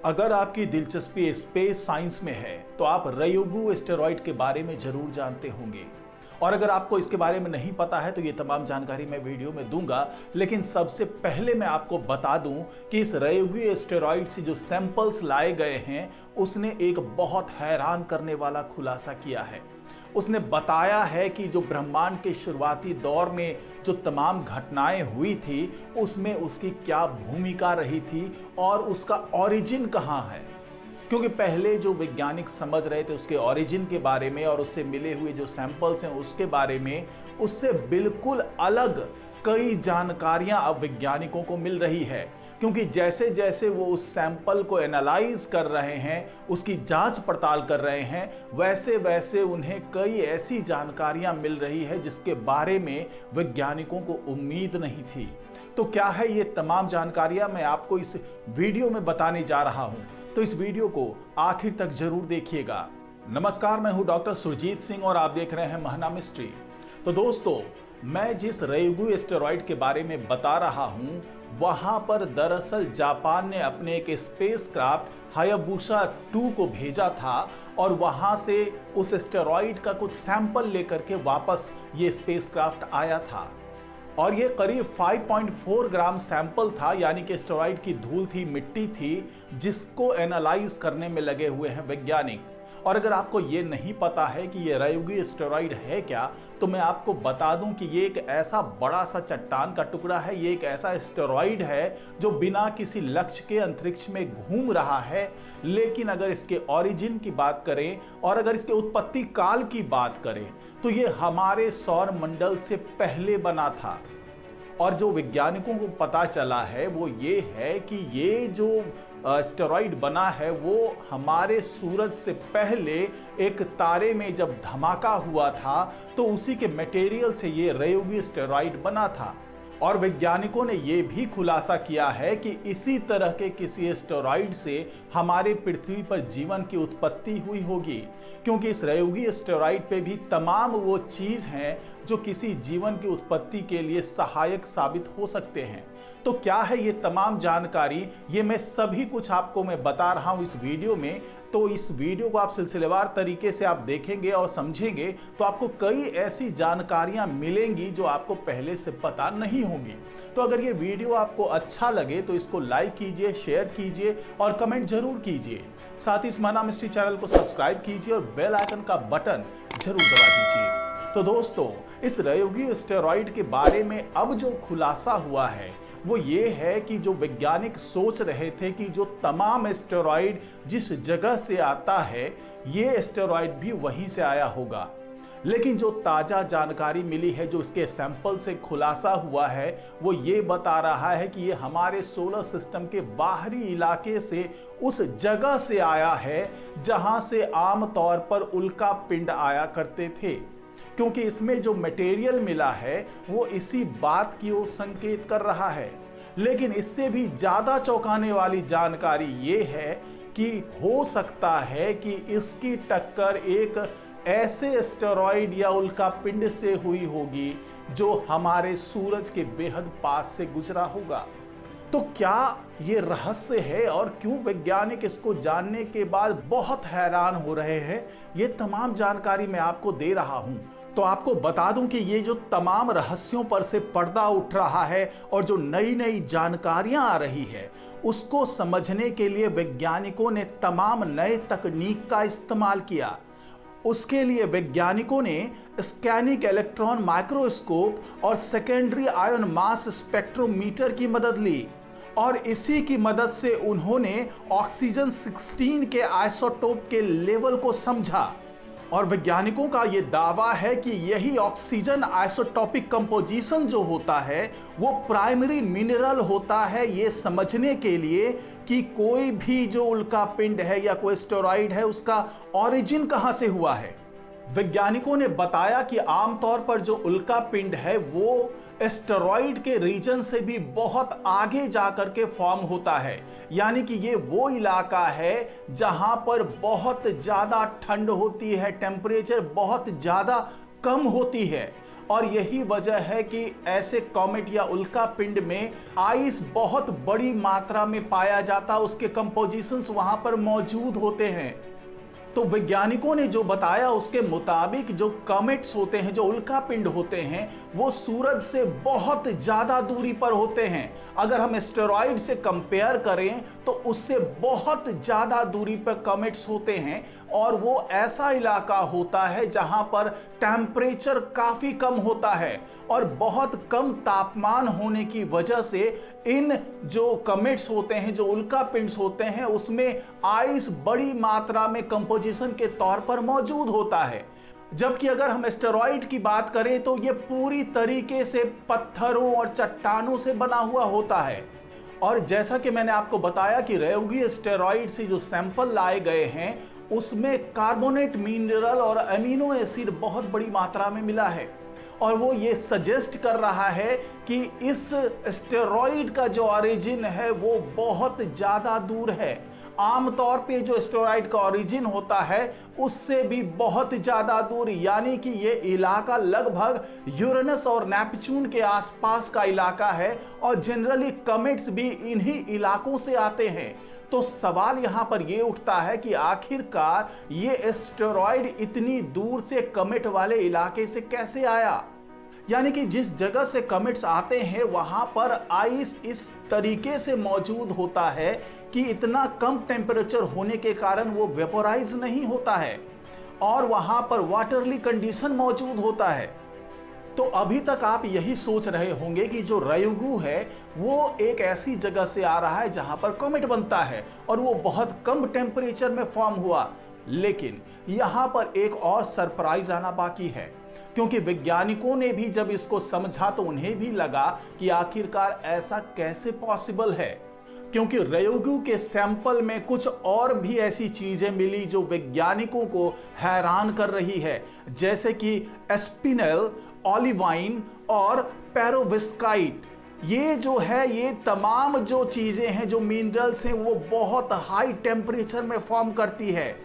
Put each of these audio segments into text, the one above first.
अगर आपकी दिलचस्पी स्पेस साइंस में है तो आप रयुगु एस्टेरॉयड के बारे में जरूर जानते होंगे। और अगर आपको इसके बारे में नहीं पता है तो ये तमाम जानकारी मैं वीडियो में दूंगा, लेकिन सबसे पहले मैं आपको बता दूं कि इस रयुगु एस्टेरॉयड से जो सैंपल्स लाए गए हैं उसने एक बहुत हैरान करने वाला खुलासा किया है। उसने बताया है कि जो ब्रह्मांड के शुरुआती दौर में जो तमाम घटनाएं हुई थी उसमें उसकी क्या भूमिका रही थी और उसका ओरिजिन कहां है। क्योंकि पहले जो वैज्ञानिक समझ रहे थे उसके ओरिजिन के बारे में और उससे मिले हुए जो सैंपल्स हैं उसके बारे में, उससे बिल्कुल अलग कई जानकारियां अब वैज्ञानिकों को मिल रही है। क्योंकि जैसे जैसे वो उस सैंपल को एनालाइज कर रहे हैं, उसकी जांच पड़ताल कर रहे हैं, वैसे वैसे उन्हें कई ऐसी जानकारियां मिल रही है जिसके बारे में वैज्ञानिकों को उम्मीद नहीं थी। तो क्या है ये तमाम जानकारियां, मैं आपको इस वीडियो में बताने जा रहा हूं, तो इस वीडियो को आखिर तक जरूर देखिएगा। नमस्कार, मैं हूं डॉक्टर सुरजीत सिंह और आप देख रहे हैं महना मिस्ट्री। तो दोस्तों, मैं जिस रयुगु एस्टेरॉयड के बारे में बता रहा हूं वहां पर दरअसल जापान ने अपने एक स्पेसक्राफ्ट हायाबुसा 2 को भेजा था और वहां से उस एस्टेरॉयड का कुछ सैंपल लेकर के वापस ये स्पेसक्राफ्ट आया था। और ये करीब 5.4 ग्राम सैंपल था, यानी कि एस्टेरॉयड की धूल थी, मिट्टी थी, जिसको एनालाइज करने में लगे हुए हैं वैज्ञानिक। और अगर आपको ये नहीं पता है कि ये रयुगु एस्टेरॉयड है क्या, तो मैं आपको बता दूं कि ये एक ऐसा बड़ा सा चट्टान का टुकड़ा है। ये एक ऐसा एस्टेरॉयड है जो बिना किसी लक्ष्य के अंतरिक्ष में घूम रहा है। लेकिन अगर इसके ओरिजिन की बात करें और अगर इसके उत्पत्ति काल की बात करें तो ये हमारे सौर मंडल से पहले बना था। और जो वैज्ञानिकों को पता चला है वो ये है कि ये जो एस्टेरॉयड बना है वो हमारे सूरज से पहले एक तारे में जब धमाका हुआ था तो उसी के मटेरियल से ये रयुगु एस्टेरॉयड बना था। और वैज्ञानिकों ने यह भी खुलासा किया है कि इसी तरह के किसी एस्टेरॉयड से हमारे पृथ्वी पर जीवन की उत्पत्ति हुई होगी, क्योंकि इस रयुगु एस्टेरॉयड पे भी तमाम वो चीज हैं जो किसी जीवन की उत्पत्ति के लिए सहायक साबित हो सकते हैं। तो क्या है ये तमाम जानकारी, ये मैं सभी कुछ आपको मैं बता रहा हूं इस वीडियो में। तो इस वीडियो को आप सिलसिलेवार तरीके से आप देखेंगे और समझेंगे तो आपको कई ऐसी जानकारियां मिलेंगी जो आपको पहले से पता नहीं होंगी। तो अगर ये वीडियो आपको अच्छा लगे तो इसको लाइक कीजिए, शेयर कीजिए और कमेंट जरूर कीजिए। साथ ही इस महना मिस्ट्री चैनल को सब्सक्राइब कीजिए और बेल आइकन का बटन जरूर दबा दीजिए। तो दोस्तों, इस रयुगु एस्टेरॉयड के बारे में अब जो खुलासा हुआ है वो ये है कि जो वैज्ञानिक सोच रहे थे कि जो तमाम एस्टेरॉयड जिस जगह से आता है ये एस्टेरॉयड भी वहीं से आया होगा। लेकिन जो ताजा जानकारी मिली है, जो इसके सैंपल से खुलासा हुआ है, वो ये बता रहा है कि ये हमारे सोलर सिस्टम के बाहरी इलाके से उस जगह से आया है जहां से आमतौर पर उल्का पिंड आया करते थे। क्योंकि इसमें जो मटेरियल मिला है वो इसी बात की ओर संकेत कर रहा है। लेकिन इससे भी ज्यादा चौंकाने वाली जानकारी ये है कि हो सकता है कि इसकी टक्कर एक ऐसे एस्टेरॉयड या उल्का पिंड से हुई होगी जो हमारे सूरज के बेहद पास से गुजरा होगा। तो क्या ये रहस्य है और क्यों वैज्ञानिक इसको जानने के बाद बहुत हैरान हो रहे हैं, ये तमाम जानकारी मैं आपको दे रहा हूं। तो आपको बता दूं कि ये जो तमाम रहस्यों पर से पर्दा उठ रहा है और जो नई नई जानकारियां आ रही है उसको समझने के लिए वैज्ञानिकों ने तमाम नए तकनीक का इस्तेमाल किया। उसके लिए वैज्ञानिकों ने स्कैनिंग इलेक्ट्रॉन माइक्रोस्कोप और सेकेंडरी आयन मास स्पेक्ट्रोमीटर की मदद ली और इसी की मदद से उन्होंने ऑक्सीजन 16 के आइसोटोप के लेवल को समझा। और वैज्ञानिकों का यह दावा है कि यही ऑक्सीजन आइसोटॉपिक कंपोजिशन जो होता है वो प्राइमरी मिनरल होता है, ये समझने के लिए कि कोई भी जो उल्का पिंड है या कोई एस्टेरॉयड है उसका ओरिजिन कहां से हुआ है। वैज्ञानिकों ने बताया कि आमतौर पर जो उल्का पिंड है वो एस्टेरॉयड के रीजन से भी बहुत आगे जाकर के फॉर्म होता है, यानी कि ये वो इलाका है जहां पर बहुत ज्यादा ठंड होती है, टेम्परेचर बहुत ज्यादा कम होती है और यही वजह है कि ऐसे कॉमेट या उल्का पिंड में आइस बहुत बड़ी मात्रा में पाया जाता, उसके कंपोजिशंस वहां पर मौजूद होते हैं। तो वैज्ञानिकों ने जो बताया उसके मुताबिक जो कॉमेट्स होते हैं, जो उल्का पिंड होते हैं, वो सूरज से बहुत ज्यादा दूरी पर होते हैं। अगर हम एस्टेरॉइड से कंपेयर करें तो उससे बहुत ज्यादा दूरी पर कॉमेट्स होते हैं, और वो ऐसा इलाका होता है जहां पर टेम्परेचर काफी कम होता है, और बहुत कम तापमान होने की वजह से इन जो कॉमेट्स होते हैं, जो उल्का पिंड्स होते हैं, उसमें आइस बड़ी मात्रा में कंपोजिशन के तौर पर मौजूद होता है। जबकि अगर हम एस्टेरॉइड की बात करें तो ये पूरी तरीके से पत्थरों और चट्टानों से बना हुआ होता है। और जैसा कि मैंने आपको बताया कि रयोगी एस्टेरॉइड से जो सैंपल लाए गए हैं उसमें कार्बोनेट मिनरल और अमीनो एसिड बहुत बड़ी मात्रा में मिला है, और वो ये सजेस्ट कर रहा है कि इस एस्टेरॉइड का जो ओरिजिन है वो बहुत ज़्यादा दूर है। आमतौर पे जो एस्टेरॉइड का ओरिजिन होता है उससे भी बहुत ज़्यादा दूर, यानी कि ये इलाका लगभग यूरेनस और नेपच्यून के आसपास का इलाका है, और जनरली कॉमेट्स भी इन्हीं इलाकों से आते हैं। तो सवाल यहाँ पर ये उठता है कि आखिरकार ये एस्टेरॉइड इतनी दूर से कॉमेट वाले इलाके से कैसे आया, यानी कि जिस जगह से कॉमेट्स आते हैं वहां पर आइस इस तरीके से मौजूद होता है कि इतना कम टेम्परेचर होने के कारण वो वेपोराइज नहीं होता है, और वहां पर वाटरली कंडीशन मौजूद होता है। तो अभी तक आप यही सोच रहे होंगे कि जो रयोगु है वो एक ऐसी जगह से आ रहा है जहां पर कॉमेट बनता है और वो बहुत कम टेम्परेचर में फॉर्म हुआ, लेकिन यहां पर एक और सरप्राइज आना बाकी है, क्योंकि वैज्ञानिकों ने भी जब इसको समझा तो उन्हें भी लगा कि आखिरकार ऐसा कैसे पॉसिबल है, क्योंकि रयोगु के सैंपल में कुछ और भी ऐसी चीजें मिली जो वैज्ञानिकों को हैरान कर रही है, जैसे कि एस्पिनल, ओलिवाइन और पेरोविस्काइट। ये जो है, ये तमाम जो चीजें हैं, जो मिनरल्स हैं, वो बहुत हाई टेम्परेचर में फॉर्म करती है।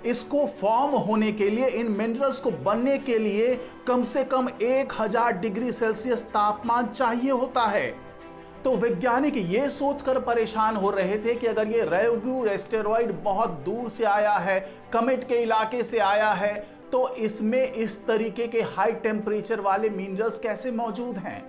इसको फॉर्म होने के लिए, इन मिनरल्स को बनने के लिए कम से कम 1000 डिग्री सेल्सियस तापमान चाहिए होता है। तो वैज्ञानिक ये सोचकर परेशान हो रहे थे कि अगर ये रयोगु एस्टेरॉइड बहुत दूर से आया है, कॉमेट के इलाके से आया है, तो इसमें इस तरीके के हाई टेम्परेचर वाले मिनरल्स कैसे मौजूद हैं।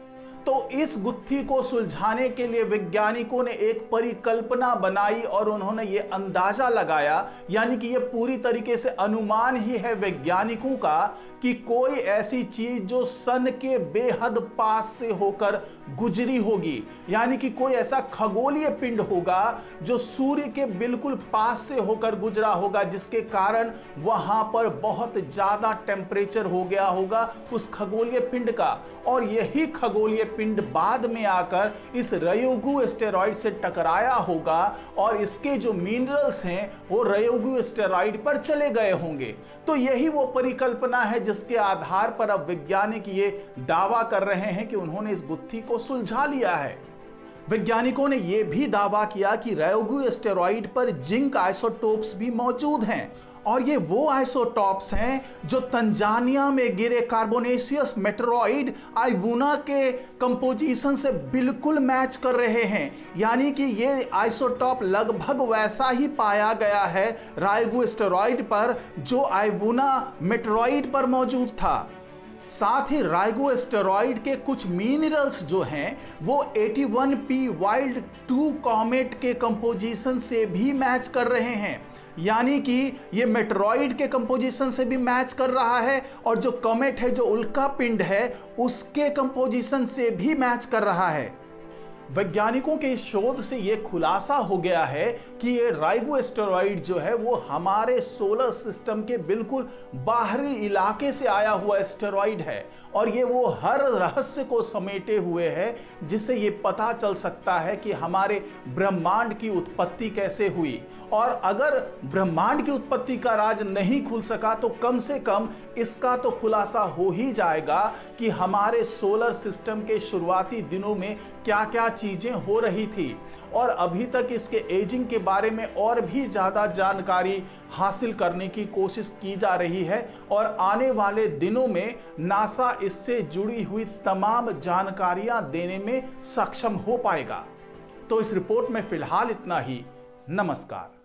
तो इस गुत्थी को सुलझाने के लिए वैज्ञानिकों ने एक परिकल्पना बनाई और उन्होंने ये अंदाजा लगाया, यानी कि ये पूरी तरीके से अनुमान ही है वैज्ञानिकों का, कि कोई ऐसी चीज जो सन के बेहद पास से होकर गुजरी होगी, यानी कि कोई ऐसा खगोलीय पिंड होगा जो सूर्य के बिल्कुल पास से होकर गुजरा होगा, जिसके कारण वहां पर बहुत ज्यादा टेम्परेचर हो गया होगा उस खगोलीय पिंड का, और यही खगोलीय पिंड बाद में आकर इस रयोगु एस्टेरॉइड से टकराया होगा, और इसके जो मिनरल्स हैं वो रयोगु एस्टेरॉइड पर चले गए होंगे। तो यही वो परिकल्पना है जिसके आधार पर अब वैज्ञानिक ये दावा कर रहे हैं कि उन्होंने इस गुत्थी को सुलझा लिया है। वैज्ञानिकों ने यह भी दावा किया कि रयोगु एस्टेरॉइड पर जिंक आइसोटोप्स भी मौजूद हैं, और ये वो आइसोटॉप्स हैं जो तंजानिया में गिरे कार्बोनेशियस मेटेरॉइड आइवुना के कंपोजिशन से बिल्कुल मैच कर रहे हैं, यानी कि ये आइसोटॉप लगभग वैसा ही पाया गया है रयोगु एस्टेरॉइड पर जो आइवुना मेटेरॉइड पर मौजूद था। साथ ही रयोगु एस्टेरॉइड के कुछ मिनरल्स जो हैं वो 81P वाइल्ड 2 कॉमेट के कंपोजिशन से भी मैच कर रहे हैं, यानी कि ये मेटेरॉइड के कंपोजिशन से भी मैच कर रहा है, और जो कॉमेट है, जो उल्का पिंड है, उसके कंपोजिशन से भी मैच कर रहा है। वैज्ञानिकों के इस शोध से यह खुलासा हो गया है कि ये रयोगु एस्टेरॉइड जो है वो हमारे सोलर सिस्टम के बिल्कुल बाहरी इलाके से आया हुआ एस्टेरॉइड है, और ये वो हर रहस्य को समेटे हुए है जिससे ये पता चल सकता है कि हमारे ब्रह्मांड की उत्पत्ति कैसे हुई। और अगर ब्रह्मांड की उत्पत्ति का राज नहीं खुल सका तो कम से कम इसका तो खुलासा हो ही जाएगा कि हमारे सोलर सिस्टम के शुरुआती दिनों में क्या क्या चीजें हो रही थी और अभी तक इसके एजिंग के बारे में और भी ज्यादा जानकारी हासिल करने की कोशिश की जा रही है और आने वाले दिनों में नासा इससे जुड़ी हुई तमाम जानकारियां देने में सक्षम हो पाएगा। तो इस रिपोर्ट में फिलहाल इतना ही। नमस्कार।